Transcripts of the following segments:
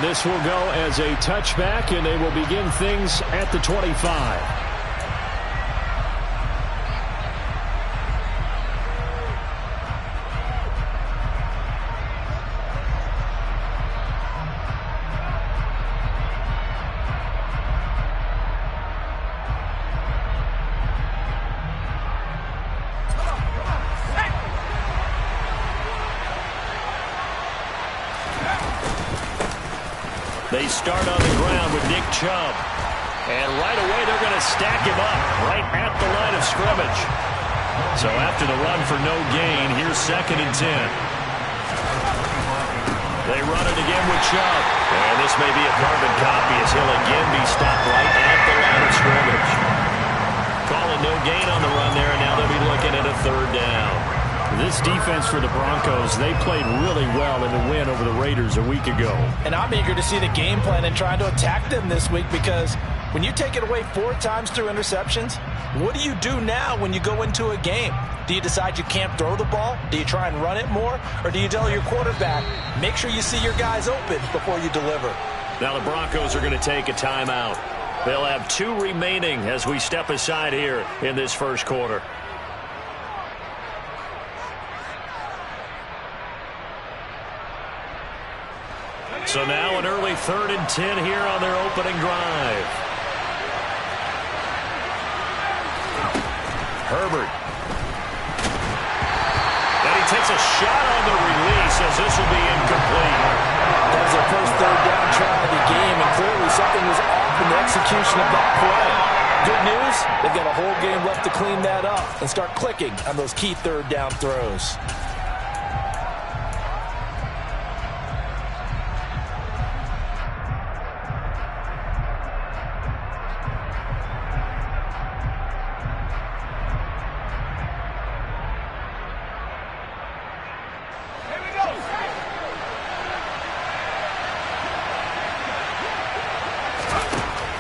And this will go as a touchback, and they will begin things at the 25. They start on the ground with Nick Chubb. And right away they're going to stack him up right at the line of scrimmage. So after the run for no gain, here's 2nd and 10. They run it again with Chubb. And this may be a carbon copy as he'll again be stopped right at the line of scrimmage. Calling no gain on the run there, and now they'll be looking at a 3rd down. This defense for the Broncos, they played really well in the win over the Raiders a week ago. And I'm eager to see the game plan and trying to attack them this week, because when you take it away 4 times through interceptions, what do you do now when you go into a game? Do you decide you can't throw the ball? Do you try and run it more? Or do you tell your quarterback, make sure you see your guys open before you deliver? Now the Broncos are going to take a timeout. They'll have 2 remaining as we step aside here in this first quarter. So now an early 3rd and 10 here on their opening drive. Herbert. And he takes a shot on the release as this will be incomplete. That was their first 3rd down try of the game, and clearly something was off in the execution of that play. Good news, they've got a whole game left to clean that up and start clicking on those key 3rd down throws.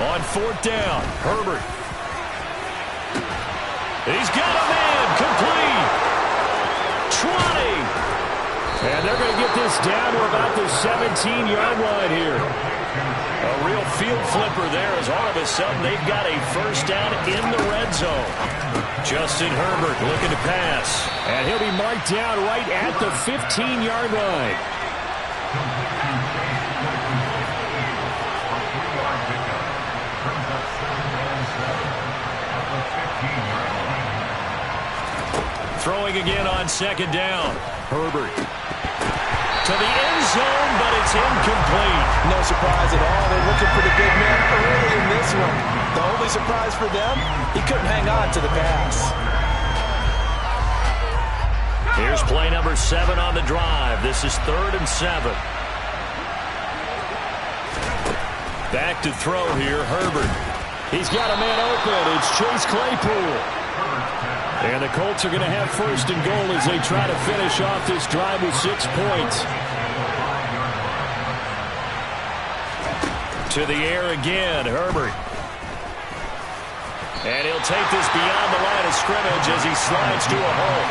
On 4th down, Herbert. He's got a man, complete. 20. And they're going to get this down to about the 17-yard line here. A real field flipper there, as all of a sudden they've got a 1st down in the red zone. Justin Herbert looking to pass. And he'll be marked down right at the 15-yard line. Throwing again on 2nd down. Herbert to the end zone, but it's incomplete. No surprise at all. They're looking for the big man early in this one. The only surprise for them, he couldn't hang on to the pass. Here's play number 7 on the drive. This is 3rd and 7. Back to throw here, Herbert. He's got a man open. It's Chase Claypool. And the Colts are going to have 1st and goal as they try to finish off this drive with 6 points. To the air again, Herbert. And he'll take this beyond the line of scrimmage as he slides to a hole.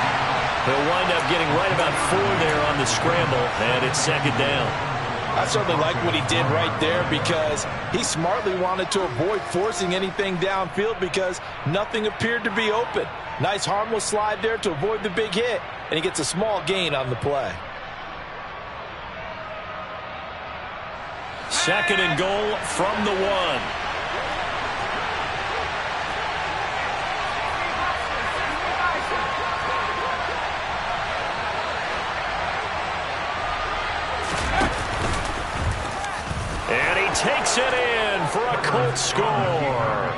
He'll wind up getting right about 4 there on the scramble, and it's 2nd down. I certainly like what he did right there, because he smartly wanted to avoid forcing anything downfield because nothing appeared to be open. Nice harmless slide there to avoid the big hit, and he gets a small gain on the play. 2nd and goal from the 1. And he takes it in for a Colts score.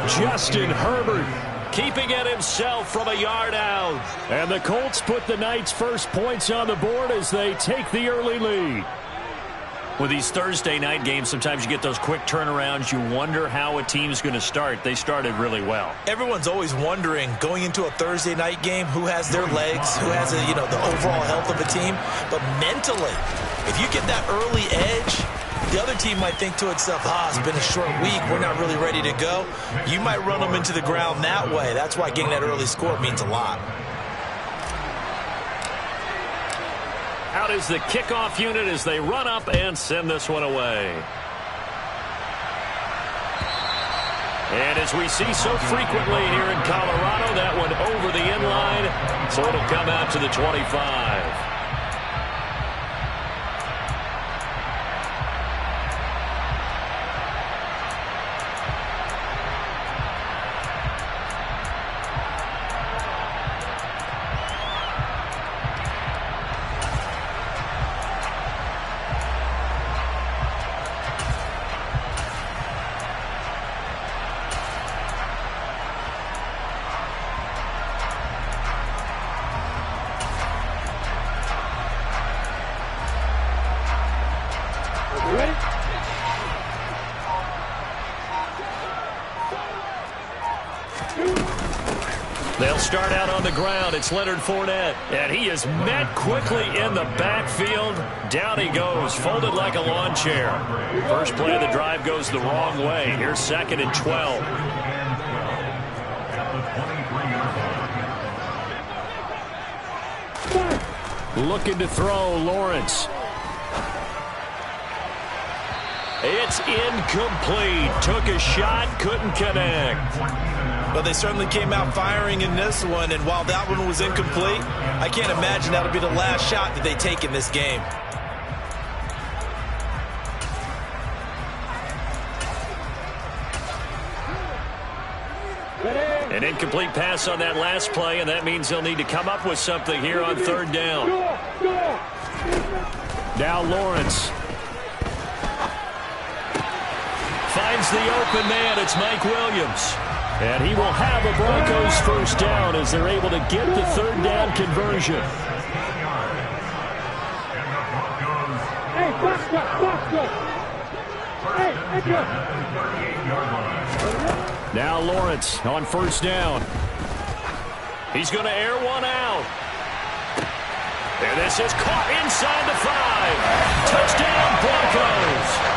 Justin Herbert keeping it himself from a yard out. And the Colts put the night's first points on the board as they take the early lead. With these Thursday night games, sometimes you get those quick turnarounds. You wonder how a team's going to start. They started really well. Everyone's always wondering, going into a Thursday night game, who has their legs, who has the overall health of a team. But mentally, if you get that early edge, the other team might think to itself, it's been a short week, we're not really ready to go. You might run them into the ground that way. That's why getting that early score means a lot. Out is the kickoff unit as they run up and send this one away. And as we see so frequently here in Colorado, that one over the end line, so it'll come out to the 25. They'll start out on the ground. It's Leonard Fournette. And he is met quickly in the backfield. Down he goes, folded like a lawn chair. First play of the drive goes the wrong way. Here's 2nd and 12. Looking to throw, Lawrence. It's incomplete. Took a shot, couldn't connect. Well, they certainly came out firing in this one, and while that one was incomplete, I can't imagine that'll be the last shot that they take in this game. An incomplete pass on that last play, and that means they'll need to come up with something here on 3rd down. Now Lawrence. Finds the open man. It's Mike Williams. And he will have a Broncos first down as they're able to get the 3rd down conversion. Now Lawrence on 1st down. He's going to air one out. And this is caught inside the 5. Touchdown, Broncos.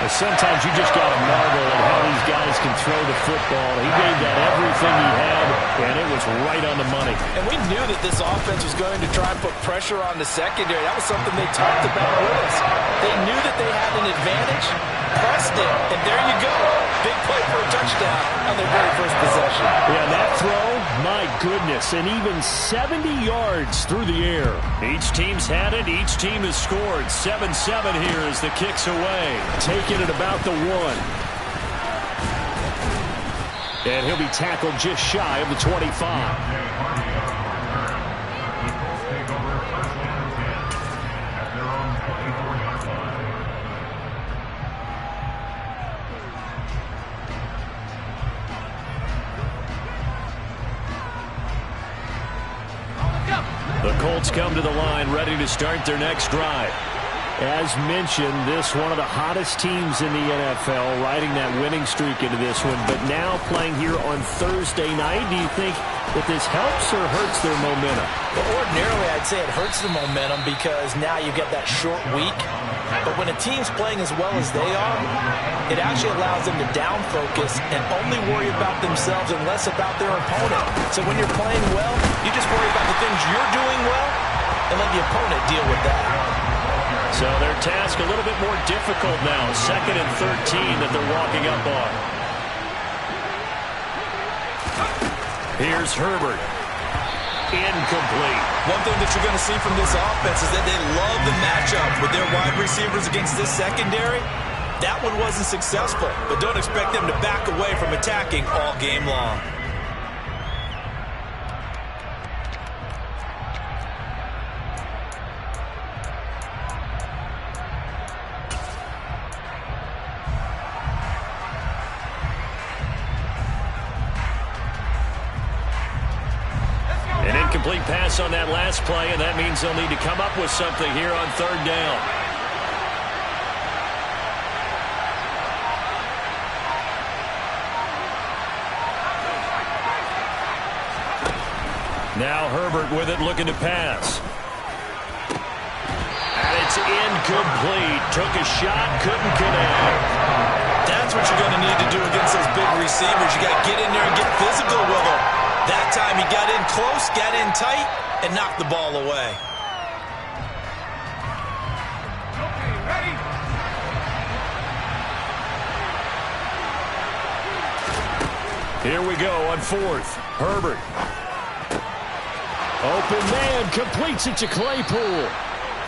Sometimes you just got to marvel at how these guys can throw the football. He gave that everything he had, and it was right on the money. And we knew that this offense was going to try and put pressure on the secondary. That was something they talked about with us. They knew that they had an advantage, pressed it, and there you go. Big play for a touchdown on their very first possession. Yeah, that throw, my goodness, and even 70 yards through the air. Each team's had it. Each team has scored. 7-7 here as the kick's away. Taking it about the 1. And he'll be tackled just shy of the 25. The Colts come to the line ready to start their next drive. As mentioned, this one of the hottest teams in the NFL, riding that winning streak into this one, but now playing here on Thursday night. Do you think that this helps or hurts their momentum? Well, ordinarily, I'd say it hurts the momentum because now you get that short week. But when a team's playing as well as they are, it actually allows them to down focus and only worry about themselves and less about their opponent. So when you're playing well, you just worry about the things you're doing well and let the opponent deal with that. So their task a little bit more difficult now. 2nd and 13 that they're walking up on. Here's Herbert. Incomplete. One thing that you're going to see from this offense is that they love the matchup with their wide receivers against this secondary. That one wasn't successful, but don't expect them to back away from attacking all game long. Incomplete pass on that last play, and that means they'll need to come up with something here on 3rd down. Now Herbert with it, looking to pass. And it's incomplete. Took a shot, couldn't connect. That's what you're going to need to do against those big receivers. You got to get in there and get physical with them. That time he got in close, got in tight, and knocked the ball away. Here we go on fourth. Herbert. Open man, completes it to Claypool.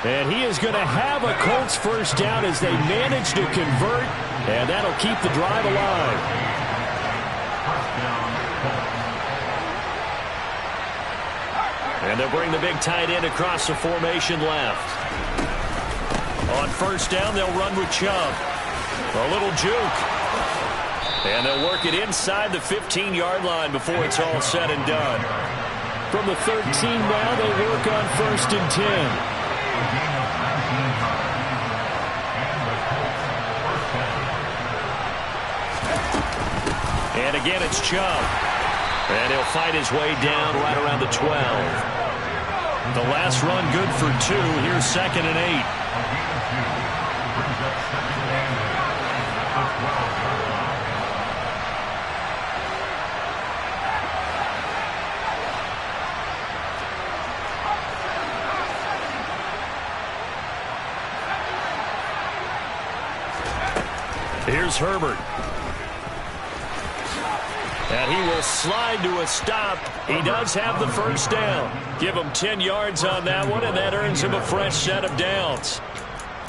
And he is going to have a Colts first down as they manage to convert, and that'll keep the drive alive. And they'll bring the big tight end across the formation left. On first down, they'll run with Chubb. A little juke. And they'll work it inside the 15-yard line before it's all said and done. From the 13 now, they work on first and 10. And again, it's Chubb. And he'll fight his way down right around the 12. The last run good for 2. Here's second and 8. Here's Herbert. And he will slide to a stop. He does have the first down. Give him 10 yards on that one, and that earns him a fresh set of downs.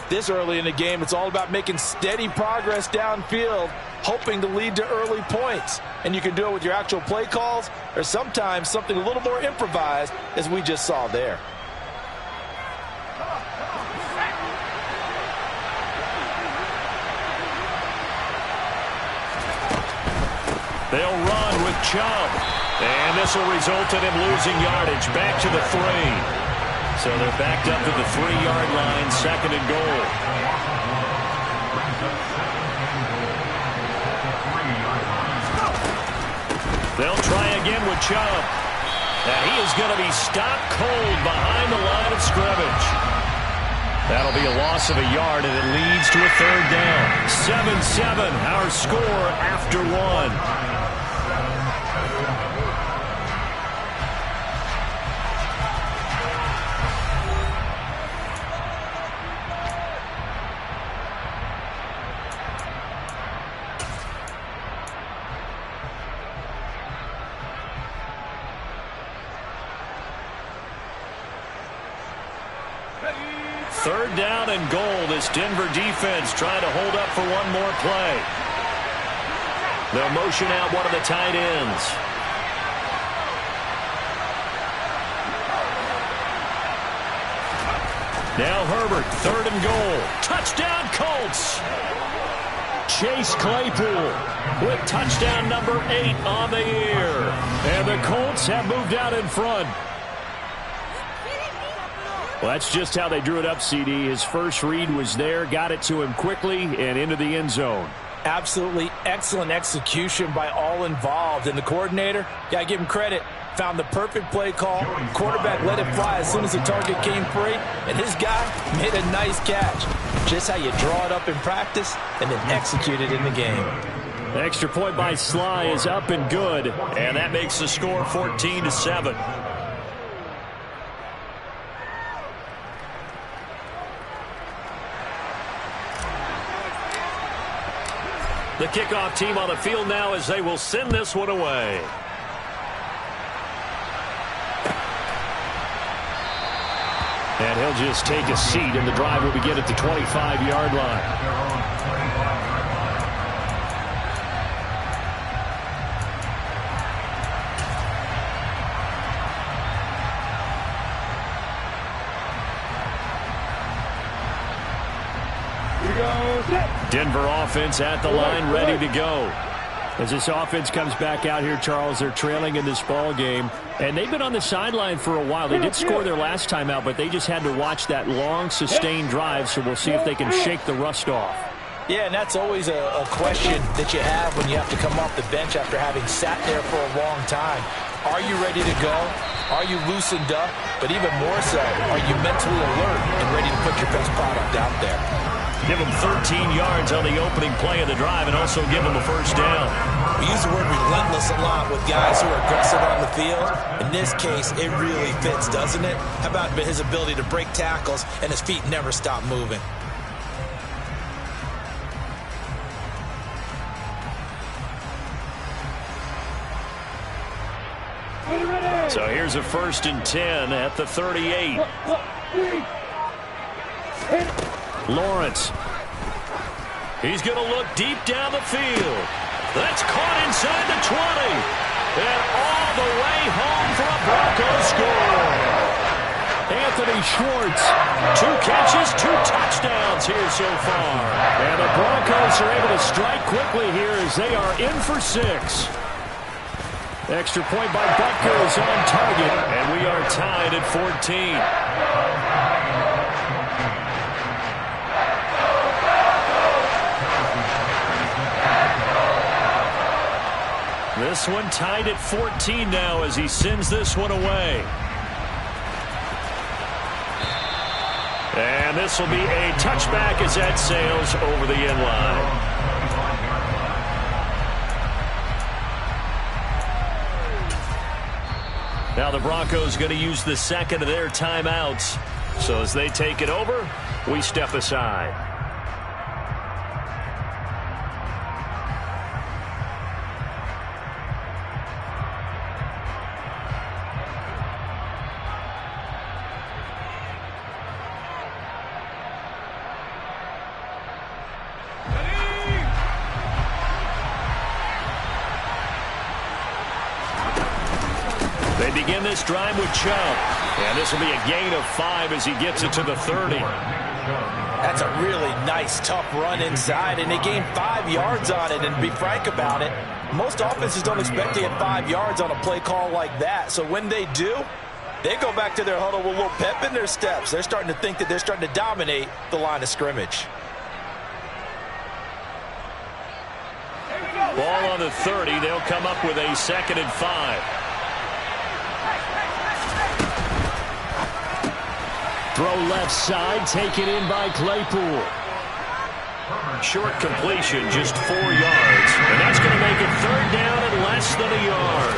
This early in the game, it's all about making steady progress downfield, hoping to lead to early points. And you can do it with your actual play calls, or sometimes something a little more improvised, as we just saw there. They'll run with Chubb. And this will result in him losing yardage back to the 3. So they're backed up to the 3-yard line, second and goal. They'll try again with Chubb. And he is going to be stopped cold behind the line of scrimmage. That'll be a loss of a yard, and it leads to a third down. 7-7, our score after 1. Third down and goal. This Denver defense trying to hold up for one more play. They'll motion out one of the tight ends. Now Herbert, third and goal. Touchdown Colts. Chase Claypool with touchdown number 8 on the year. And the Colts have moved out in front. Well, that's just how they drew it up, CD. His first read was there, got it to him quickly, and into the end zone. Absolutely excellent execution by all involved. And the coordinator, got to give him credit, found the perfect play call. Quarterback let it fly as soon as the target came free, and his guy made a nice catch. Just how you draw it up in practice and then execute it in the game. The extra point by Sly is up and good, and that makes the score 14-7. The kickoff team on the field now as they will send this one away. And he'll just take a seat, and the drive will begin at the 25-yard line. Denver offense at the line, ready to go. As this offense comes back out here, Charles, they're trailing in this ball game, and they've been on the sideline for a while. They did score their last time out, but they just had to watch that long, sustained drive, so we'll see if they can shake the rust off. Yeah, and that's always a question that you have when you have to come off the bench after having sat there for a long time. Are you ready to go? Are you loosened up? But even more so, are you mentally alert and ready to put your best product out there? Give them 13 yards on the opening play of the drive and also give them a first down. We use the word relentless a lot with guys who are aggressive on the field. In this case, it really fits, doesn't it? How about his ability to break tackles and his feet never stop moving? So here's a 1st and 10 at the 38. Lawrence. He's going to look deep down the field. That's caught inside the 20. And all the way home for a Broncos score. Anthony Schwartz. 2 catches, 2 touchdowns here so far. And the Broncos are able to strike quickly here as they are in for 6. Extra point by Butker is on target. And we are tied at 14. This one tied at 14 now as he sends this one away. And this will be a touchback as that sails over the end line. Now the Broncos going to use the second of their timeouts. So as they take it over, we step aside. They begin this drive with Chubb. And this will be a gain of 5 as he gets it to the 30. That's a really nice, tough run inside, and they gained 5 yards on it. And to be frank about it, most offenses don't expect to get 5 yards on a play call like that. So when they do, they go back to their huddle with a little pep in their steps. They're starting to think that they're starting to dominate the line of scrimmage. Ball on the 30. They'll come up with a 2nd and 5. Throw left side, taken in by Claypool. Short completion, just 4 yards. And that's going to make it 3rd down and less than a yard.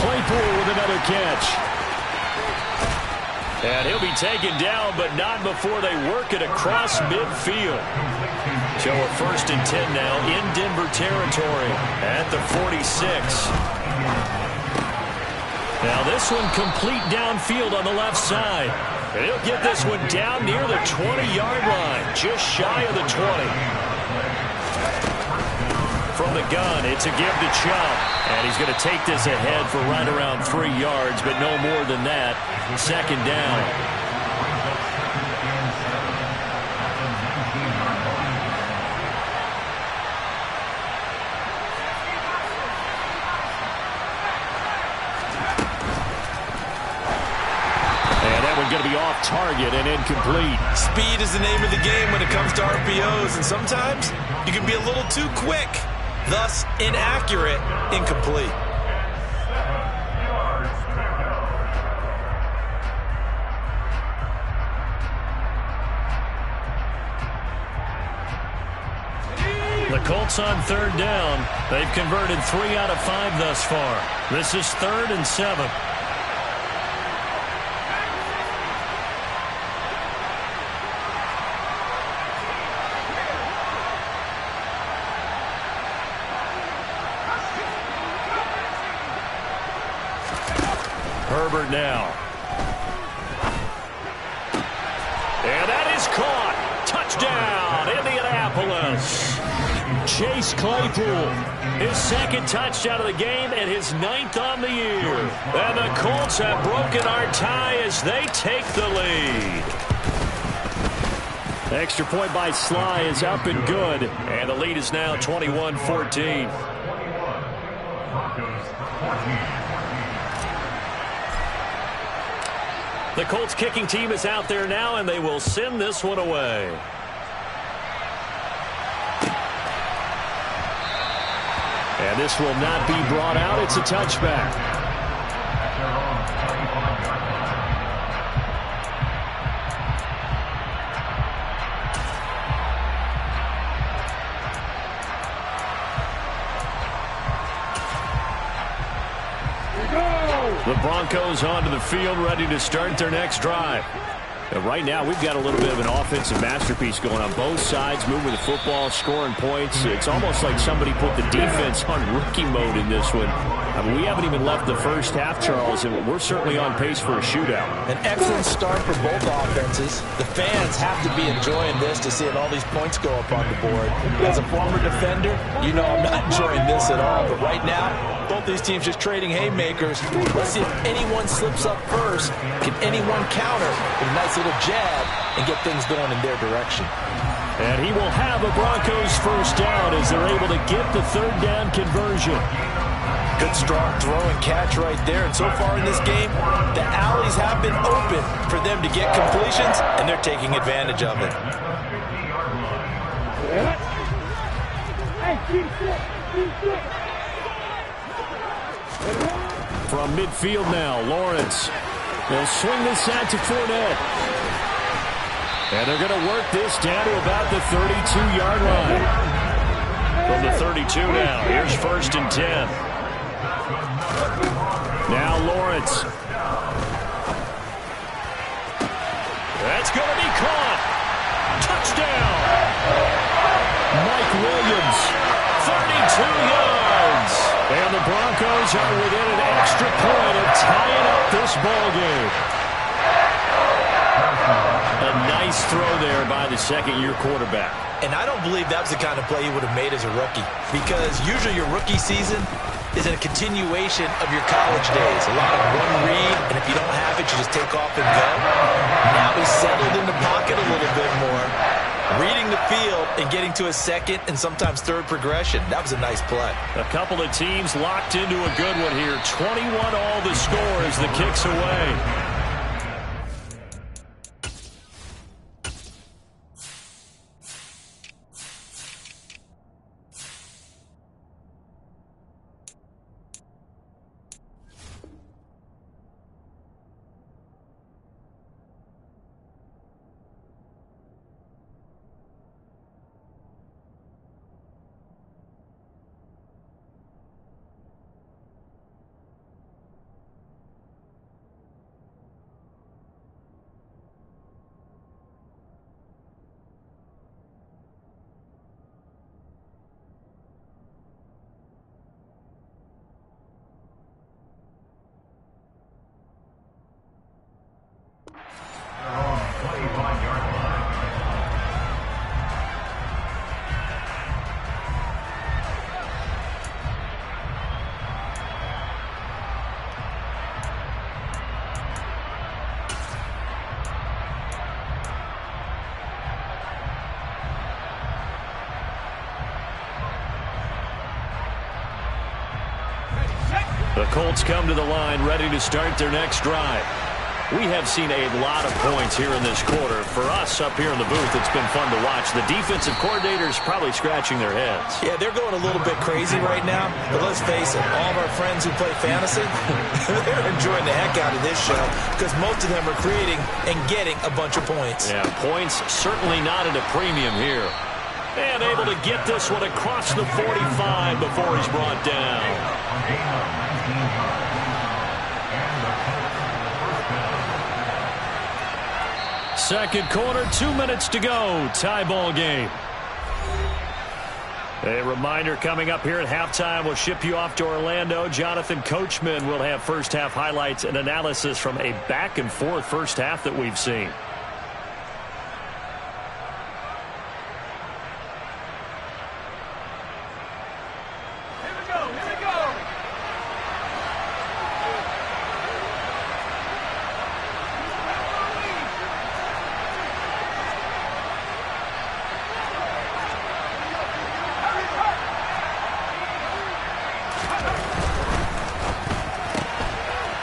Claypool with another catch. And he'll be taken down, but not before they work it across midfield. So a 1st and 10 now in Denver territory at the 46. Now this one complete downfield on the left side. And he'll get this one down near the 20-yard line, just shy of the 20. From the gun, it's a give to Chubb. And he's going to take this ahead for right around 3 yards, but no more than that. 2nd down. Going to be off target and incomplete. Speed is the name of the game when it comes to RPOs, and sometimes you can be a little too quick, thus inaccurate, incomplete. The Colts on 3rd down. They've converted 3 out of 5 thus far. This is 3rd and 7. Herbert now. And that is caught. Touchdown, Indianapolis. Chase Claypool. His 2nd touchdown of the game and his 9th on the year. And the Colts have broken our tie as they take the lead. Extra point by Sly is up and good. And the lead is now 21-14. The Colts kicking team is out there now, and they will send this one away. And this will not be brought out. It's a touchback. The Broncos onto the field, ready to start their next drive. Right now, we've got a little bit of an offensive masterpiece going on both sides, moving the football, scoring points. It's almost like somebody put the defense on rookie mode in this one. I mean, we haven't even left the first half, Charles, and we're certainly on pace for a shootout. An excellent start for both offenses. The fans have to be enjoying this to seeing all these points go up on the board. As a former defender, you know I'm not enjoying this at all. But right now, both these teams just trading haymakers. Let's see if anyone slips up first. Can anyone counter with a nice little jab and get things going in their direction? And he will have a Broncos first down as they're able to get the third down conversion. Good strong throw and catch right there. And so far in this game, the alleys have been open for them to get completions, and they're taking advantage of it. From midfield now, Lawrence. They'll swing this out to Fournette. And they're going to work this down to about the 32-yard line. From the 32 now, here's 1st and 10. Now Lawrence. That's going to be caught. Touchdown. Mike Williams. 32 yards. And the Broncos are within an extra point of tying up this ball game. A nice throw there by the second-year quarterback. And I don't believe that was the kind of play he would have made as a rookie, because usually your rookie season is a continuation of your college days. A lot of one read, and if you don't have it, you just take off and go. Now he's settled in the pocket a little bit more, reading the field and getting to a second and sometimes third progression. That was a nice play. A couple of teams locked into a good one here. 21 all the score as the kick's away. The Colts come to the line ready to start their next drive. We have seen a lot of points here in this quarter. For us up here in the booth, it's been fun to watch. The defensive coordinators probably scratching their heads. Yeah, they're going a little bit crazy right now. But let's face it, all of our friends who play fantasy, they're enjoying the heck out of this show because most of them are creating and getting a bunch of points. Yeah, points certainly not at a premium here. And able to get this one across the 45 before he's brought down. Second quarter, 2 minutes to go. Tie ball game. A reminder coming up here at halftime. We'll ship you off to Orlando. Jonathan Coachman will have first half highlights and analysis from a back and forth first half that we've seen.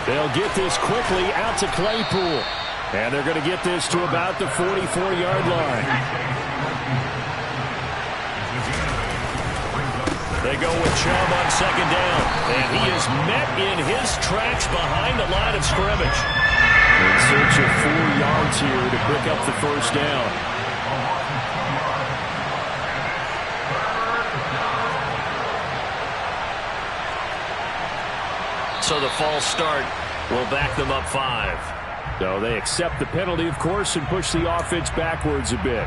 They'll get this quickly out to Claypool. And they're going to get this to about the 44-yard line. They go with Chubb on second down. And he is met in his tracks behind the line of scrimmage. In search of 4 yards here to pick up the first down. So the false start will back them up 5. So they accept the penalty, of course, and push the offense backwards a bit.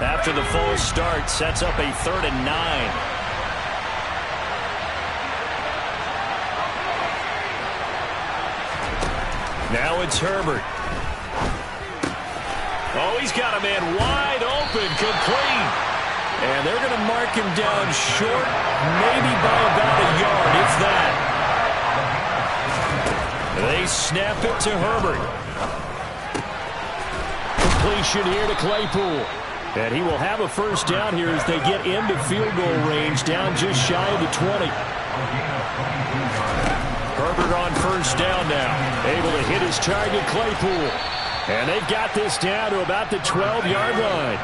After the false start, sets up a 3rd and 9. Now it's Herbert. Oh, he's got a man wide open, complete. And they're going to mark him down short, maybe by about a yard, if that. They snap it to Herbert. Completion here to Claypool. And he will have a first down here as they get into field goal range, down just shy of the 20. Herbert on first down now, able to hit his target, Claypool. And they've got this down to about the 12-yard line.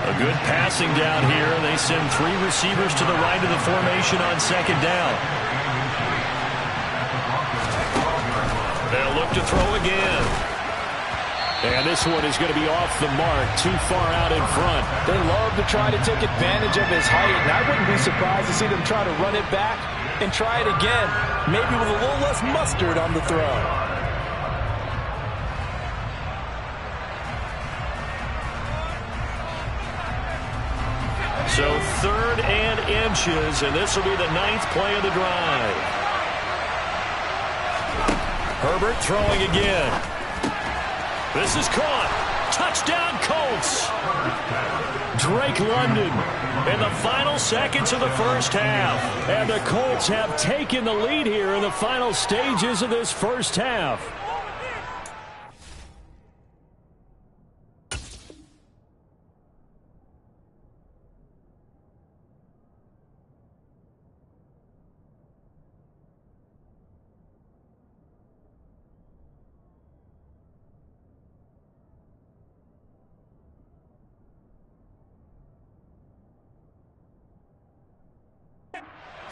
A good passing down here. They send 3 receivers to the right of the formation on 2nd down. They'll look to throw again. And this one is going to be off the mark, too far out in front. They love to try to take advantage of his height, and I wouldn't be surprised to see them try to run it back and try it again, maybe with a little less mustard on the throw. So 3rd and inches, and this will be the 9th play of the drive. Herbert throwing again. This is caught. Touchdown, Colts. Drake London in the final seconds of the first half. And the Colts have taken the lead here in the final stages of this first half.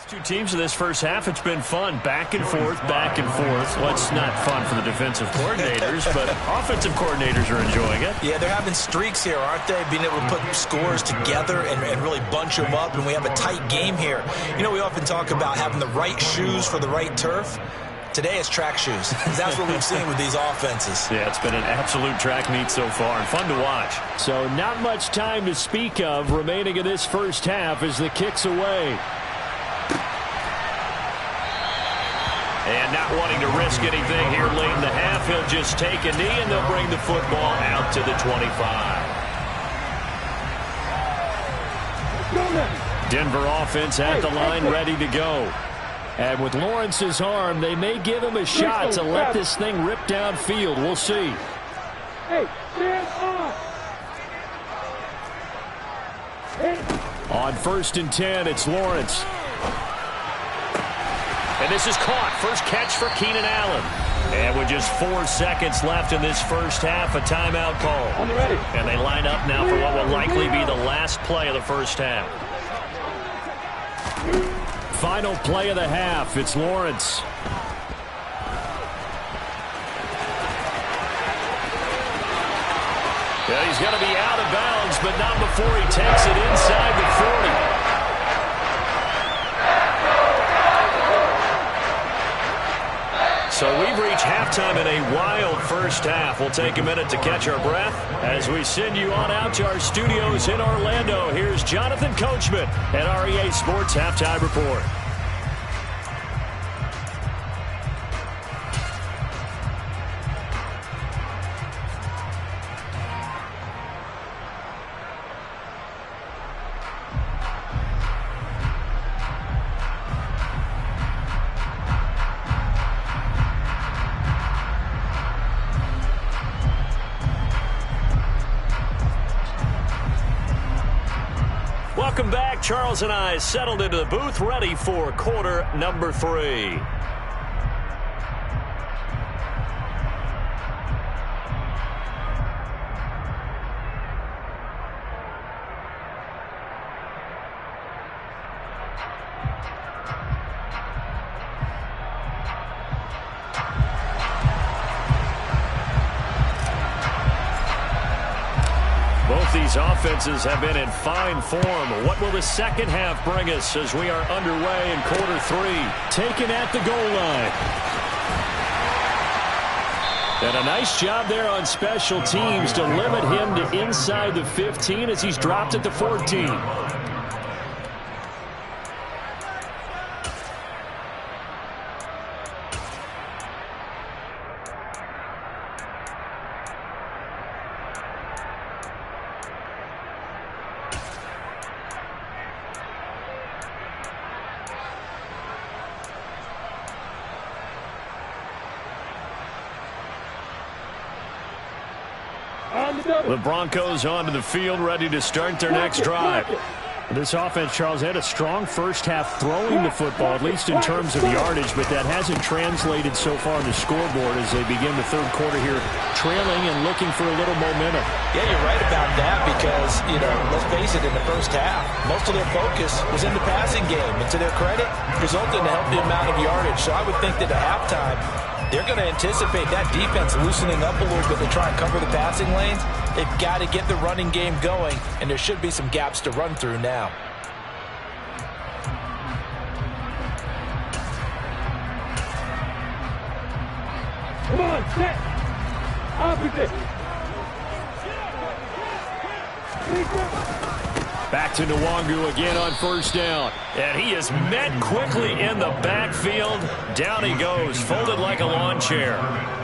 Two teams in this first half, it's been fun. Back and forth, back and forth. Well, it's not fun for the defensive coordinators, but offensive coordinators are enjoying it. Yeah, they're having streaks here, aren't they? Being able to put scores together and really bunch them up, and we have a tight game here. You know, we often talk about having the right shoes for the right turf. Today it's track shoes. That's what we've seen with these offenses. Yeah, it's been an absolute track meet so far and fun to watch. So not much time to speak of remaining in this first half as the kick's away. And not wanting to risk anything here late in the half, he'll just take a knee and they'll bring the football out to the 25. Denver offense at the line, ready to go. And with Lawrence's arm, they may give him a shot to let this thing rip downfield. We'll see. On 1st and 10, it's Lawrence. And this is caught. First catch for Keenan Allen. And with just 4 seconds left in this first half, a timeout call. And they line up now for what will likely be the last play of the first half. Final play of the half. It's Lawrence. Yeah, he's going to be out of bounds, but not before he takes it inside the 40. So we've reached halftime in a wild first half. We'll take a minute to catch our breath as we send you on out to our studios in Orlando. Here's Jonathan Coachman at REA Sports Halftime Report. Welcome back. Charles and I settled into the booth, ready for quarter number 3. Both these offenses have been in fine form. What will the second half bring us as we are underway in quarter 3? Taken at the goal line. And a nice job there on special teams to limit him to inside the 15 as he's dropped at the 14. The Broncos onto the field, ready to start their next drive. This offense, Charles, had a strong first half throwing the football, at least in terms of yardage, but that hasn't translated so far on the scoreboard as they begin the third quarter here, trailing and looking for a little momentum. Yeah, you're right about that because, let's face it, in the first half, most of their focus was in the passing game. And to their credit, resulted in a healthy amount of yardage. So I would think that at halftime, they're going to anticipate that defense loosening up a little bit to try and cover the passing lanes. They've got to get the running game going, and there should be some gaps to run through now. Come on, set. Opposite. Back to Nwangu again on first down. And he is met quickly in the backfield. Down he goes, folded like a lawn chair.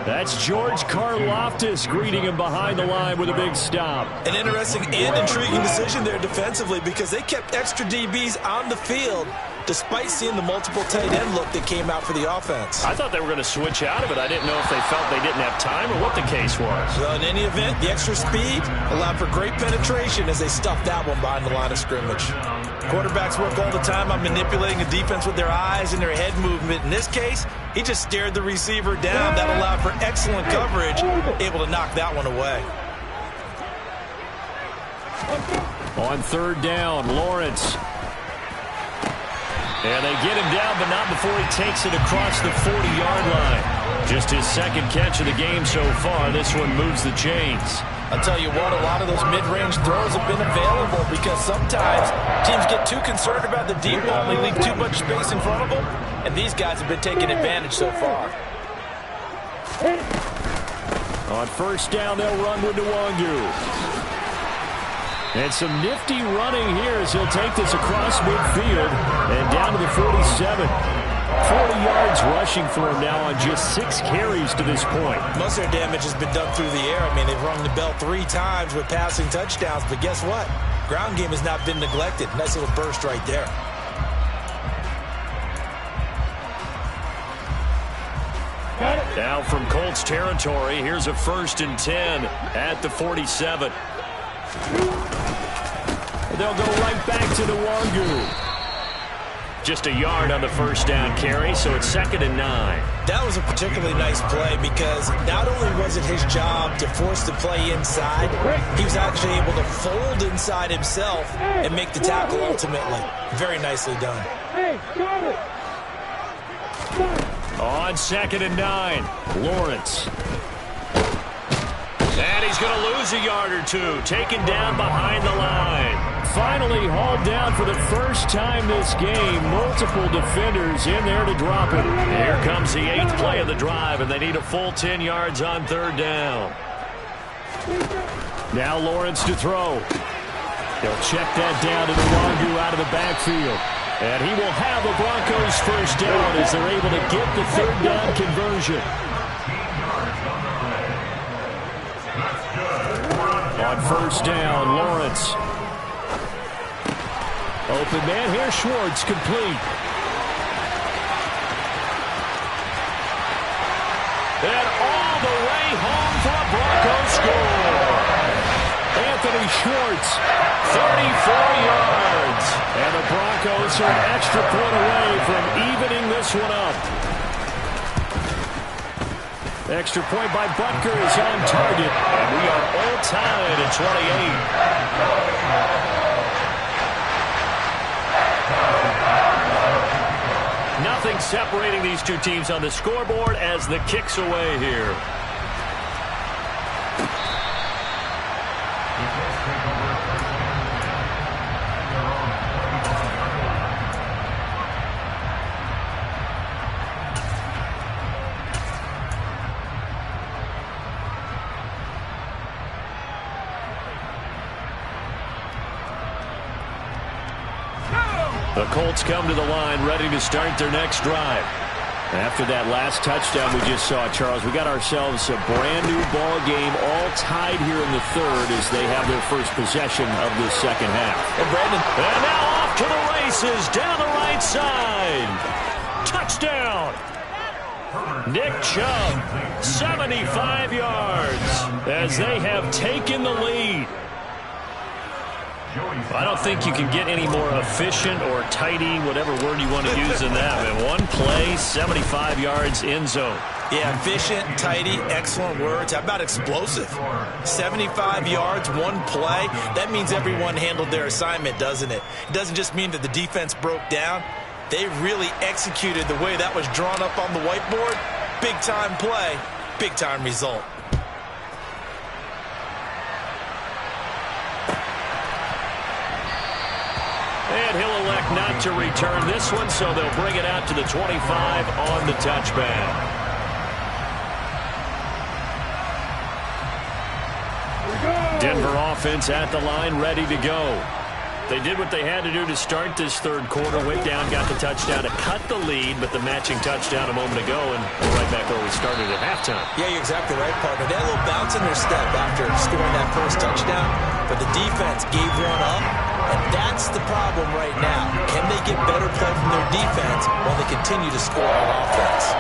That's George Karlaftis greeting him behind the line with a big stop. An interesting and intriguing decision there defensively because they kept extra DBs on the field despite seeing the multiple tight end look that came out for the offense. I thought they were going to switch out of it. I didn't know if they felt they didn't have time or what the case was. Well, in any event, the extra speed allowed for great penetration as they stuffed that one behind the line of scrimmage. Quarterbacks work all the time on manipulating a defense with their eyes and their head movement. In this case, he just stared the receiver down. That allowed for excellent coverage, able to knock that one away. On third down, Lawrence. And they get him down, but not before he takes it across the 40-yard line. Just his second catch of the game so far. This one moves the chains. I'll tell you what, a lot of those mid-range throws have been available because sometimes teams get too concerned about the deep ball and they leave too much space in front of them, and these guys have been taking advantage so far. On first down, they'll run with Nwangu. And some nifty running here as he'll take this across midfield and down to the 47. 40 yards rushing for him now on just 6 carries to this point. Most of their damage has been done through the air. I mean, they've rung the bell 3 times with passing touchdowns, but guess what? Ground game has not been neglected. Nice little burst right there. Now from Colts territory, here's a 1st and 10 at the 47. They'll go right back to Nwangu. Just a yard on the first down carry, so it's 2nd and 9. That was a particularly nice play because not only was it his job to force the play inside, he was actually able to fold inside himself and make the tackle ultimately. Very nicely done. On 2nd and 9, Lawrence. And he's going to lose a yard or two, taken down behind the line. Finally hauled down for the first time this game. Multiple defenders in there to drop it. Here comes the 8th play of the drive, and they need a full 10 yards on 3rd down. Now Lawrence to throw. They'll check that down to Nwangu out of the backfield. And he will have the Broncos first down as they're able to get the 3rd down conversion. On first down, Lawrence. Open man here, Schwartz, complete. And all the way home for a Broncos score. Anthony Schwartz, 34 yards. And the Broncos are an extra point away from evening this one up. Extra point by Butker is on target. And we are all tied at 28. Nothing separating these two teams on the scoreboard as the kick's away here. The Colts come to the line ready to start their next drive. After that last touchdown we just saw, Charles, we got ourselves a brand-new ball game, all tied here in the third as they have their first possession of this second half. And now off to the races down the right side. Touchdown! Nick Chubb, 75 yards as they have taken the lead. I don't think you can get any more efficient or tidy, whatever word you want to use in that. In one play, 75 yards end zone. Yeah, efficient, tidy, excellent words. How about explosive? 75 yards, one play. That means everyone handled their assignment, doesn't it? It doesn't just mean that the defense broke down. They really executed the way that was drawn up on the whiteboard. Big-time play, big-time result. And he'll elect not to return this one, so they'll bring it out to the 25 on the touchback. Denver offense at the line, ready to go. They did what they had to do to start this third quarter. Went down, got the touchdown to cut the lead, but the matching touchdown a moment ago, and we're right back where we started at halftime. Yeah, you're exactly right, partner. They had a little bounce in their step after scoring that first touchdown, but the defense gave one up, and that's the problem right now. Can they get better play from their defense while they continue to score on offense?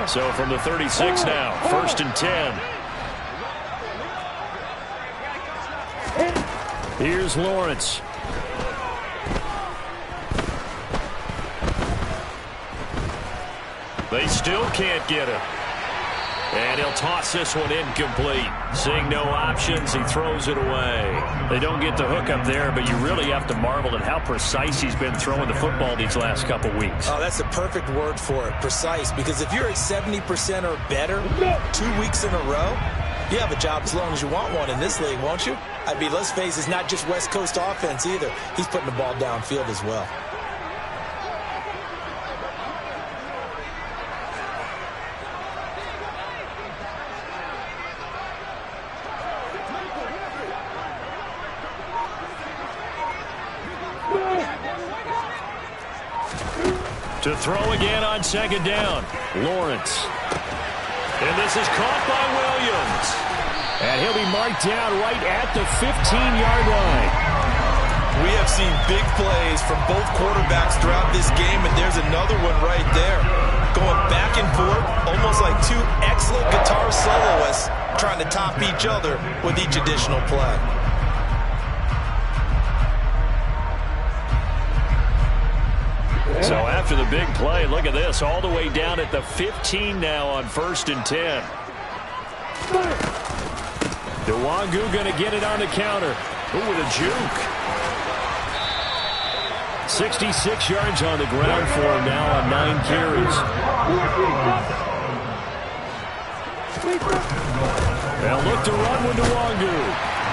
So from the 36 now, 1st and 10. Here's Lawrence. They still can't get him. And he'll toss this one incomplete. Seeing no options, he throws it away. They don't get the hook up there, but you really have to marvel at how precise he's been throwing the football these last couple weeks. Oh, that's the perfect word for it, precise. Because if you're at 70% or better 2 weeks in a row, you have a job as long as you want one in this league, won't you? I mean, let's face it, it's not just West Coast offense either. He's putting the ball downfield as well. To throw again on 2nd down. Lawrence. And this is caught by Williams. And he'll be marked down right at the 15-yard line. We have seen big plays from both quarterbacks throughout this game, and there's another one right there. Going back and forth, almost like two excellent guitar soloists trying to top each other with each additional play. So after the big play, look at this, all the way down at the 15 now on 1st and 10. Nwangu going to get it on the counter. Ooh, with a juke. 66 yards on the ground for him now on 9 carries. They'll look to run with Nwangu.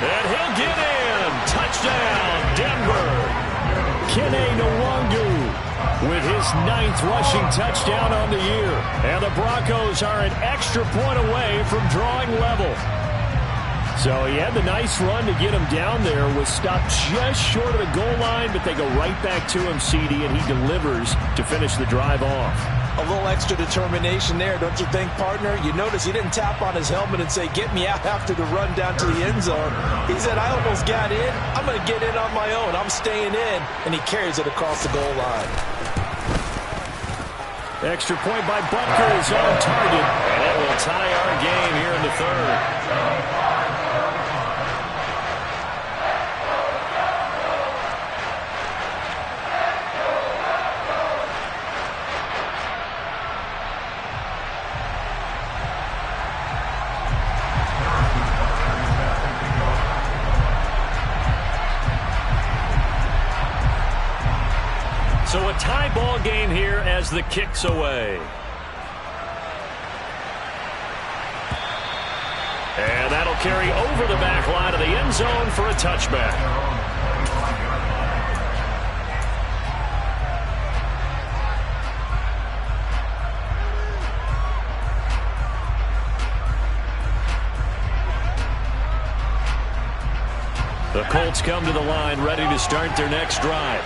And he'll get in. Touchdown, Denver. Kene Nwangu with his 9th rushing touchdown on the year. And the Broncos are an extra point away from drawing level. So he had the nice run to get him down there, was stopped just short of the goal line, but they go right back to him, CD, and he delivers to finish the drive off. A little extra determination there, don't you think, partner? You notice he didn't tap on his helmet and say, get me out after the run down to the end zone. He said, I almost got in. I'm going to get in on my own. I'm staying in. And he carries it across the goal line. Extra point by Butker is on target. And it will tie our game here in the third. So a tie ball game here as the kick's away. And that'll carry over the back line of the end zone for a touchback. The Colts come to the line, ready to start their next drive.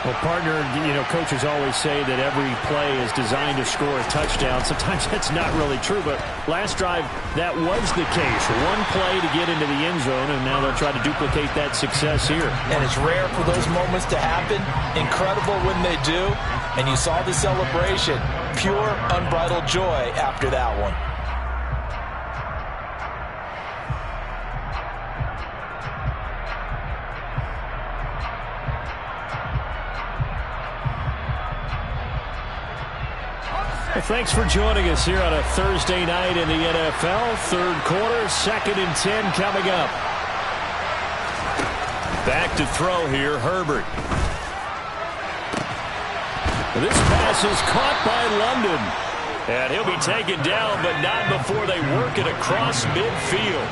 Well, partner, coaches always say that every play is designed to score a touchdown. Sometimes that's not really true, but last drive, that was the case. One play to get into the end zone, and now they'll try to duplicate that success here. And it's rare for those moments to happen. Incredible when they do. And you saw the celebration. Pure, unbridled joy after that one. Well, thanks for joining us here on a Thursday night in the NFL. Third quarter, 2nd and 10 coming up. Back to throw here, Herbert. This pass is caught by London. And he'll be taken down, but not before they work it across midfield.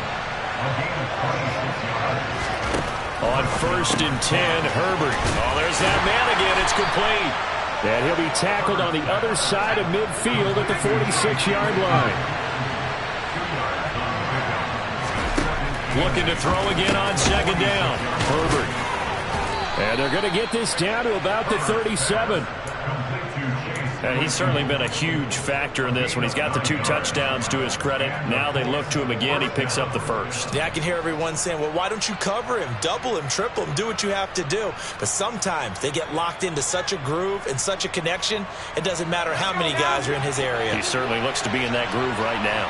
On 1st and 10, Herbert. Oh, there's that man again. It's complete. And he'll be tackled on the other side of midfield at the 46-yard line. Looking to throw again on 2nd down. Herbert. And they're going to get this down to about the 37. And he's certainly been a huge factor in this when he's got the 2 touchdowns to his credit. Now they look to him again. He picks up the first. Yeah, I can hear everyone saying, well, why don't you cover him, double him, triple him, do what you have to do. But sometimes they get locked into such a groove and such a connection, it doesn't matter how many guys are in his area. He certainly looks to be in that groove right now.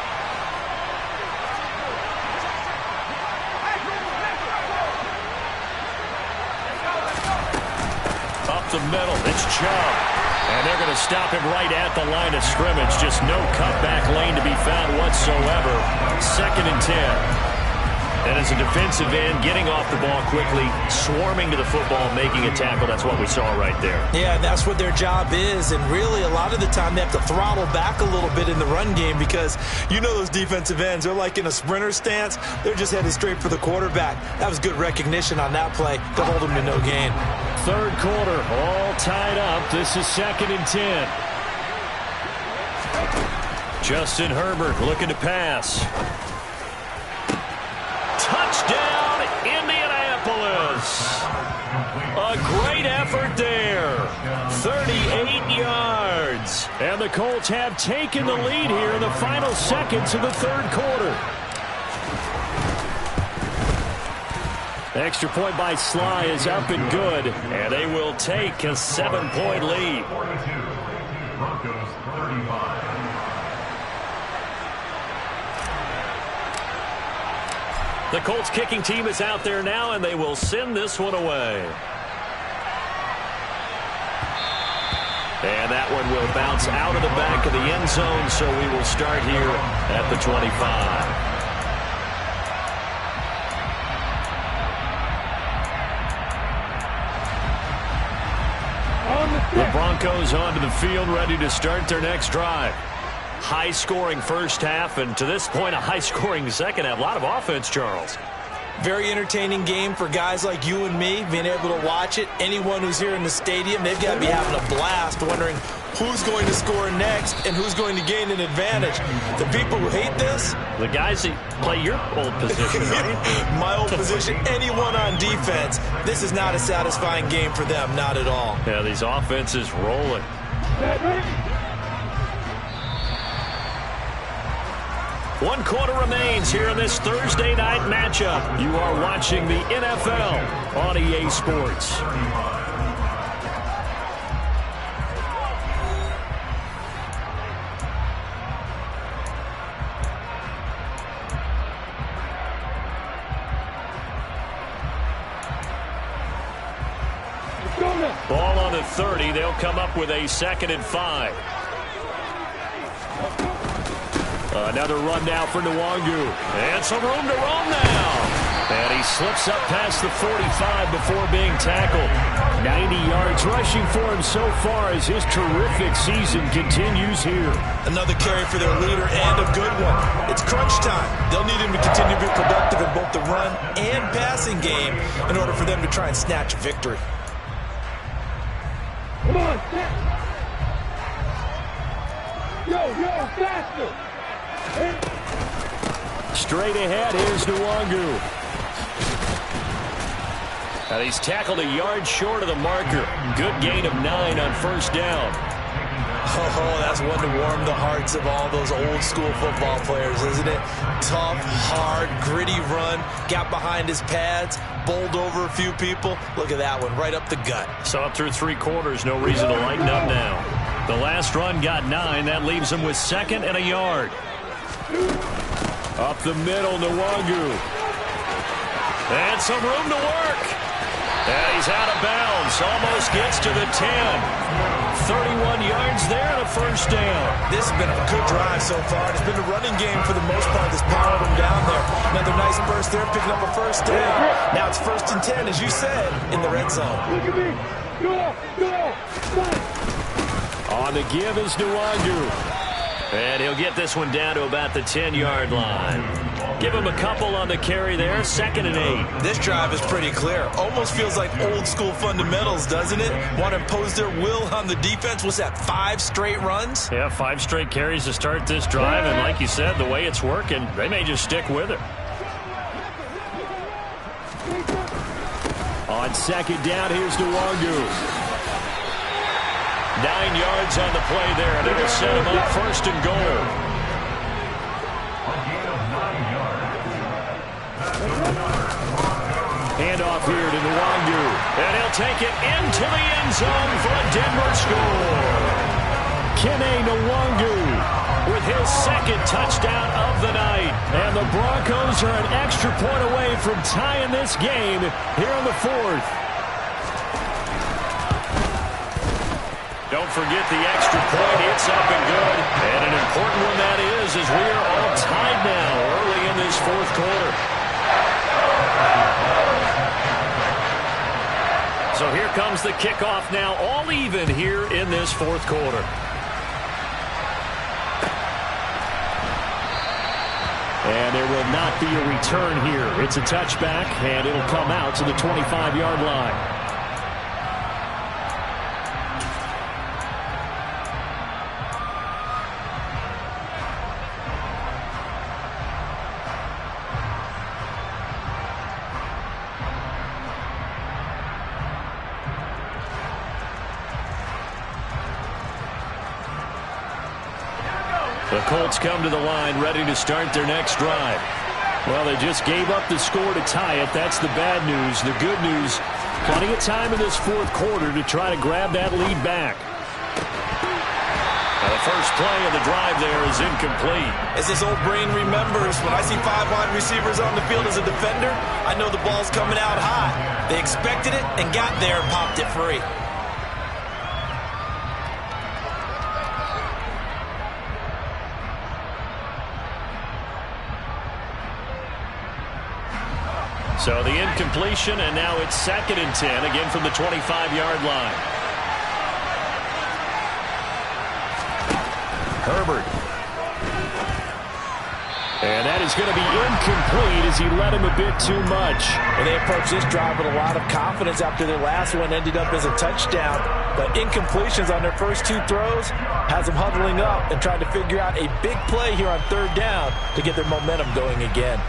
Up the middle, it's Chubb. And they're going to stop him right at the line of scrimmage. Just no cutback lane to be found whatsoever. 2nd and 10. And as a defensive end, getting off the ball quickly, swarming to the football, making a tackle. That's what we saw right there. Yeah, and that's what their job is. And really, a lot of the time, they have to throttle back a little bit in the run game because you know those defensive ends, they're like in a sprinter stance. They're just headed straight for the quarterback. That was good recognition on that play to hold them to no gain. Third quarter, all tied up. This is 2nd and 10. Justin Herbert looking to pass. Touchdown, Indianapolis. A great effort there. 38 yards. And the Colts have taken the lead here in the final seconds of the third quarter. Extra point by Sly is up and good. And they will take a 7-point lead. Broncos 35. The Colts kicking team is out there now, and they will send this one away. And that one will bounce out of the back of the end zone, so we will start here at the 25. The Broncos onto the field, ready to start their next drive. High-scoring first half, and to this point, a high-scoring second half. A lot of offense, Charles. Very entertaining game for guys like you and me, being able to watch it. Anyone who's here in the stadium, they've got to be having a blast, wondering who's going to score next and who's going to gain an advantage. The people who hate this, the guys that play your old position, right? My old position, anyone on defense, this is not a satisfying game for them, not at all. Yeah, these offenses rolling. One quarter remains here in this Thursday night matchup. You are watching the NFL on EA Sports. Ball on the 30. They'll come up with a 2nd and 5. Another run now for Nwangu. And some room to roam now. And he slips up past the 45 before being tackled. 90 yards rushing for him so far as his terrific season continues here. Another carry for their leader and a good one. It's crunch time. They'll need him to continue to be productive in both the run and passing game in order for them to try and snatch a victory. Come on, set. Yo, faster. Straight ahead, here's Nwangu. Now he's tackled a yard short of the marker. Good gain of 9 on first down. Oh, that's one to warm the hearts of all those old-school football players, isn't it? Tough, hard, gritty run. Got behind his pads, bowled over a few people. Look at that one, right up the gut. So up through 3 quarters, no reason to lighten up now. The last run got 9. That leaves him with 2nd and a yard. Up the middle, Nwangu. And some room to work. And he's out of bounds. Almost gets to the 10. 31 yards there and a first down. This has been a good drive so far. It's been a running game for the most part that's powered them down there. Another nice burst there, picking up a first down. Now it's 1st and 10, as you said, in the red zone. Look at me. Go. On the give is Nwangu. And he'll get this one down to about the 10-yard line. Give him a couple on the carry there. 2nd and 8. This drive is pretty clear. Almost feels like old-school fundamentals, doesn't it? Want to impose their will on the defense. What's that, 5 straight runs? Yeah, 5 straight carries to start this drive. And like you said, the way it's working, they may just stick with it. On 2nd down, here's Nwangu. 9 yards on the play there, and it'll set him up 1st and goal. Handoff here to Nwangu, and he'll take it into the end zone for a Denver score. Kene Nwangu with his 2nd touchdown of the night. And the Broncos are an extra point away from tying this game here in the 4th. Don't forget the extra point. It's up and good. And an important one that is, as we are all tied now early in this 4th quarter. So here comes the kickoff now, all even here in this 4th quarter. And there will not be a return here. It's a touchback, and it'll come out to the 25-yard line. The Colts come to the line ready to start their next drive. Well, they just gave up the score to tie it. That's the bad news. The good news, plenty of time in this 4th quarter to try to grab that lead back. Now the first play of the drive there is incomplete. As this old brain remembers, when I see 5 wide receivers on the field as a defender, I know the ball's coming out high. They expected it and got there and popped it free. So the incompletion, and now it's 2nd and 10, again from the 25-yard line. Herbert. And that is going to be incomplete as he led him a bit too much. And they approached this drive with a lot of confidence after their last one ended up as a touchdown. But incompletions on their first 2 throws has them huddling up and trying to figure out a big play here on 3rd down to get their momentum going again.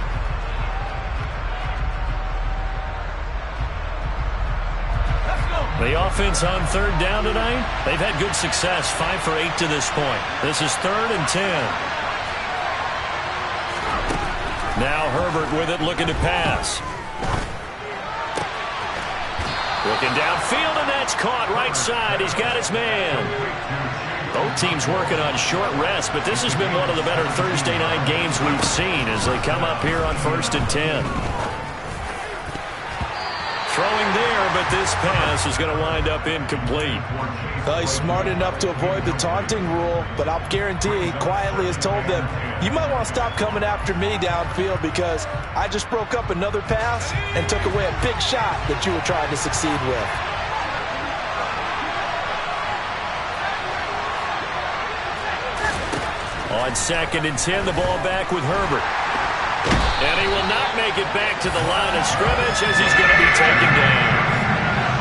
The offense on 3rd down tonight, they've had good success, 5 for 8 to this point. This is 3rd and 10. Now Herbert with it, looking to pass. Looking downfield, and that's caught right side. He's got his man. Both teams working on short rest, but this has been one of the better Thursday night games we've seen as they come up here on 1st and 10. Throwing there, but this pass is going to wind up incomplete. Well, he's smart enough to avoid the taunting rule, but I'll guarantee he quietly has told them, you might want to stop coming after me downfield because I just broke up another pass and took away a big shot that you were trying to succeed with. On 2nd and 10, the ball back with Herbert. And he will not make it back to the line of scrimmage as he's going to be taken down.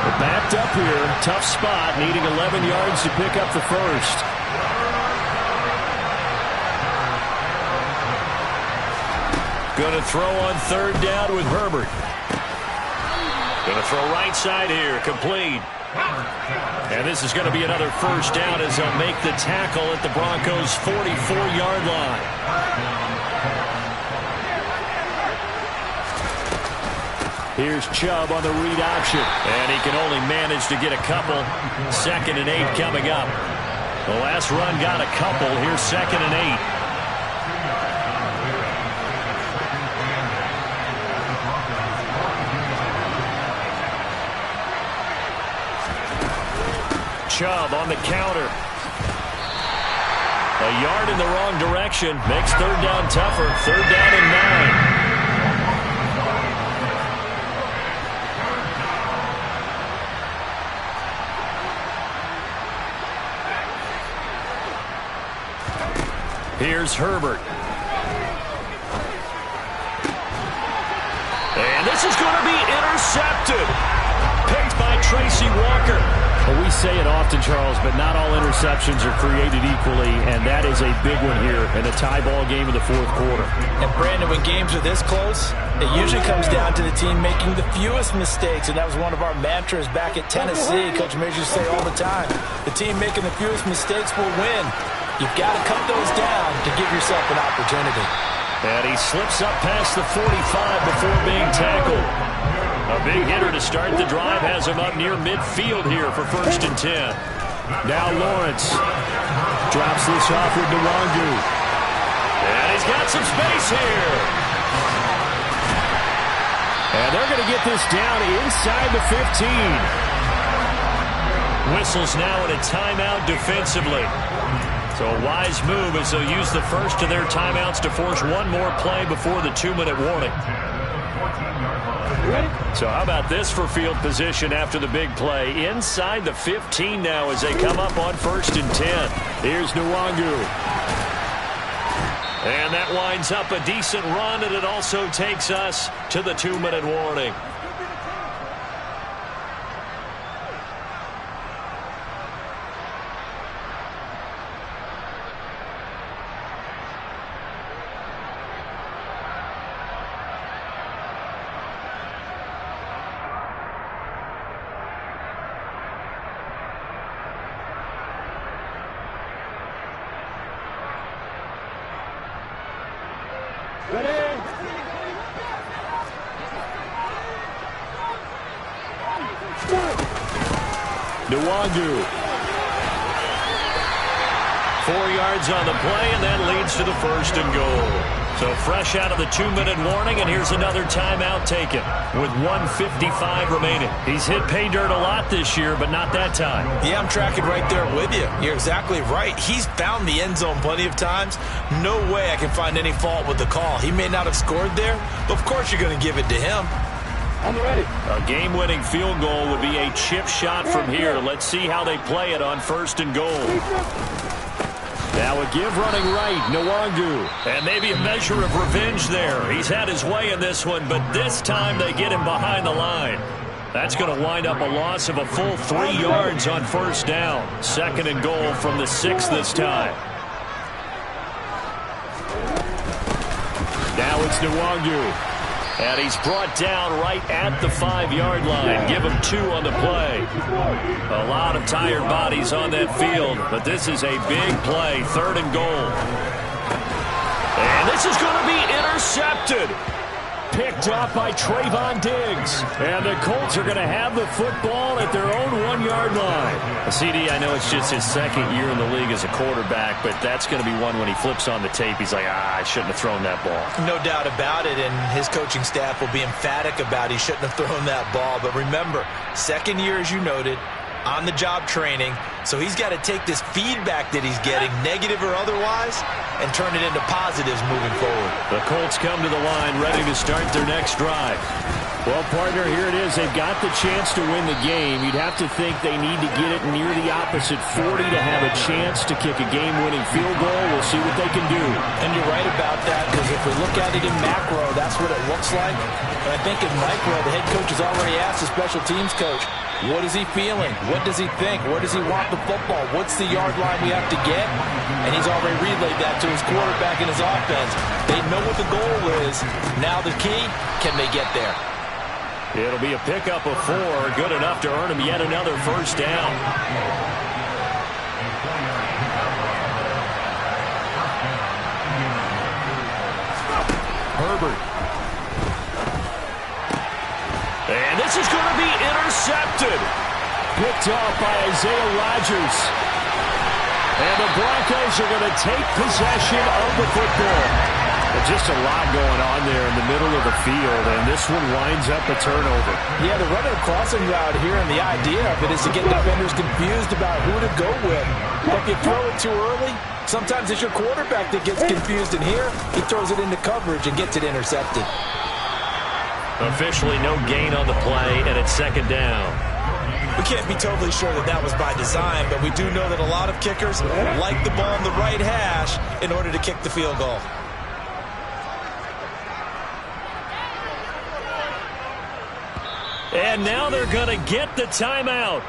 We're backed up here. Tough spot, needing 11 yards to pick up the first. Going to throw on 3rd down with Herbert. Going to throw right side here, complete. And this is going to be another first down as they'll make the tackle at the Broncos' 44-yard line. Here's Chubb on the read option. And he can only manage to get a couple. 2nd and 8 coming up. The last run got a couple. Here's 2nd and 8. Chubb on the counter. A yard in the wrong direction. Makes 3rd down tougher. 3rd down and 9. Here's Herbert. And this is going to be intercepted. Picked by Tracy Walker. Well, we say it often, Charles, but not all interceptions are created equally, and that is a big one here in a tie ball game in the 4th quarter. And, Brandon, when games are this close, it usually comes down to the team making the fewest mistakes, and that was one of our mantras back at Tennessee. Coach Major used to say all the time, the team making the fewest mistakes will win. You've got to cut those down to give yourself an opportunity. And he slips up past the 45 before being tackled. A big hitter to start the drive has him up near midfield here for 1st and 10. Now Lawrence drops this off with Nwangu. And he's got some space here. And they're going to get this down inside the 15. Whistles now in a timeout defensively. So a wise move as they'll use the first of their timeouts to force one more play before the 2-minute warning. So how about this for field position after the big play? Inside the 15 now as they come up on 1st and 10. Here's Nwangu. And that winds up a decent run, and it also takes us to the 2-minute warning. Nwangu. 4 yards on the play, and that leads to the 1st and goal. So fresh out of the 2-minute warning, and here's another timeout taken with 1:55 remaining. He's hit pay dirt a lot this year, but not that time. Yeah, I'm tracking right there with you. You're exactly right. He's found the end zone plenty of times. No way I can find any fault with the call. He may not have scored there, but of course you're going to give it to him. I'm ready. A game-winning field goal would be a chip shot from here. Let's see how they play it on 1st and goal. Now a give running right, Nwangu. And maybe a measure of revenge there. He's had his way in this one, but this time they get him behind the line. That's going to wind up a loss of a full 3 yards on 1st down. 2nd and goal from the 6 this time. Now it's Nwangu. And he's brought down right at the 5-yard line. Give him 2 on the play. A lot of tired bodies on that field, but this is a big play. 3rd and goal. And this is going to be intercepted. Picked off by Trayvon Diggs. And the Colts are going to have the football at their own 1-yard line. CD, I know it's just his 2nd year in the league as a quarterback, but that's going to be one when he flips on the tape. He's like, I shouldn't have thrown that ball. No doubt about it, and his coaching staff will be emphatic about he shouldn't have thrown that ball. But remember, 2nd year, as you noted, on-the-job training. So he's got to take this feedback that he's getting, negative or otherwise, and turn it into positives moving forward. The Colts come to the line ready to start their next drive. Well, partner, here it is. They've got the chance to win the game. You'd have to think they need to get it near the opposite 40 to have a chance to kick a game-winning field goal. We'll see what they can do. And you're right about that, because if we look at it in macro, that's what it looks like. But I think in micro, the head coach has already asked the special teams coach, what is he feeling? What does he think? Where does he want the football? What's the yard line we have to get? And he's already relayed that to his quarterback and his offense. They know what the goal is. Now the key, can they get there? It'll be a pickup of 4, good enough to earn him yet another first down. Herbert. And this is going to be intercepted. Picked off by Isaiah Rodgers. And the Broncos are going to take possession of the football. But just a lot going on there in the middle of the field, and this one winds up a turnover. Yeah, they're running a crossing route here, and the idea of it is to get defenders confused about who to go with. But if you throw it too early, sometimes it's your quarterback that gets confused, and here he throws it into coverage and gets it intercepted. Officially no gain on the play, and it's second down. We can't be totally sure that that was by design, but we do know that a lot of kickers like the ball in the right hash in order to kick the field goal. And now they're going to get the timeout.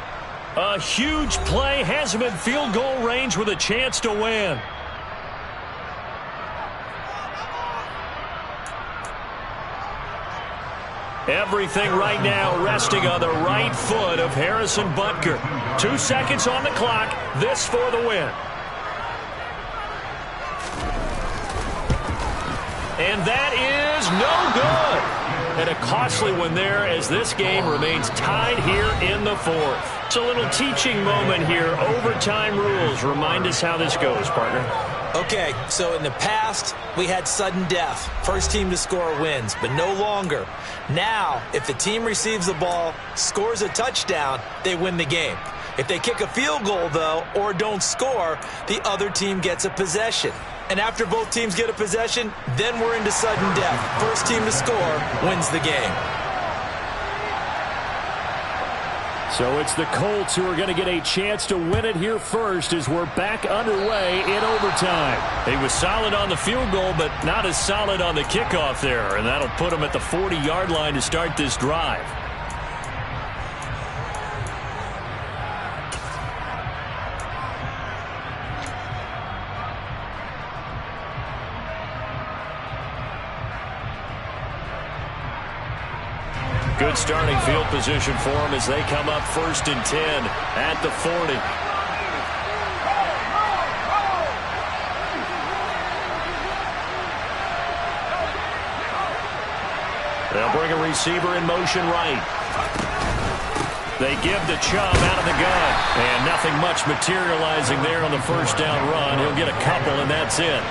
A huge play has them in field goal range with a chance to win. Everything right now resting on the right foot of Harrison Butker. 2 seconds on the clock. This for the win. And that is no good. And a costly one there as this game remains tied here in the 4th. It's a little teaching moment here. Overtime rules. Remind us how this goes, partner. Okay, so in the past, we had sudden death. First team to score wins, but no longer. Now, if the team receives the ball, scores a touchdown, they win the game. If they kick a field goal, though, or don't score, the other team gets a possession. And after both teams get a possession, then we're into sudden death. First team to score wins the game. So it's the Colts who are going to get a chance to win it here first as we're back underway in overtime. He was solid on the field goal, but not as solid on the kickoff there. And that'll put him at the 40-yard line to start this drive. Good starting field position for them as they come up 1st and 10 at the 40. They'll bring a receiver in motion right. They give the Chubb out of the gun. And nothing much materializing there on the first down run. He'll get a couple, and that's it.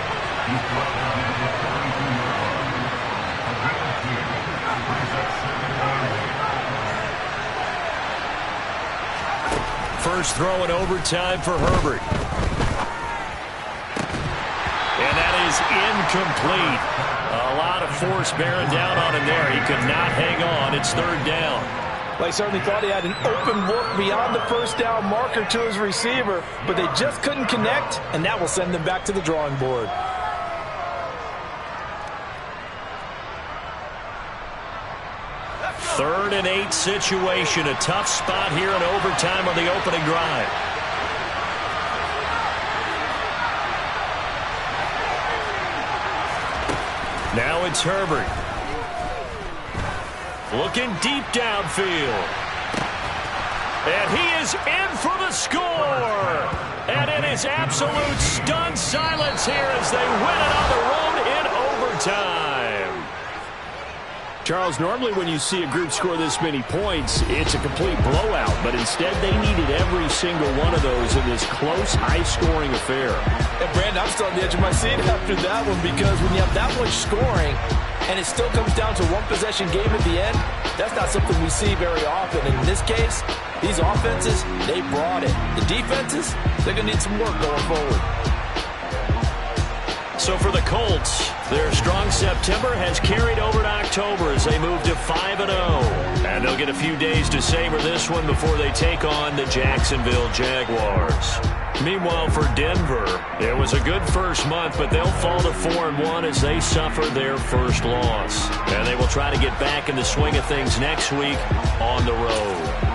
First throw in overtime for Herbert. And that is incomplete. A lot of force bearing down on him there. He could not hang on. It's 3rd down. Well, he certainly thought he had an open look beyond the first down marker to his receiver, but they just couldn't connect, and that will send them back to the drawing board. Third and 8 situation. A tough spot here in overtime on the opening drive. Now it's Herbert. Looking deep downfield. And he is in for the score. And it is absolute stunned silence here as they win it on the road in overtime. Charles, normally when you see a group score this many points, it's a complete blowout. But instead, they needed every single one of those in this close, high-scoring affair. And Brandon, I'm still on the edge of my seat after that one because when you have that much scoring and it still comes down to one possession game at the end, that's not something we see very often. And in this case, these offenses, they brought it. The defenses, they're going to need some work going forward. So for the Colts, their strong September has carried over to October as they move to 5-0. And they'll get a few days to savor this one before they take on the Jacksonville Jaguars. Meanwhile, for Denver, it was a good first month, but they'll fall to 4-1 as they suffer their first loss. And they will try to get back in the swing of things next week on the road.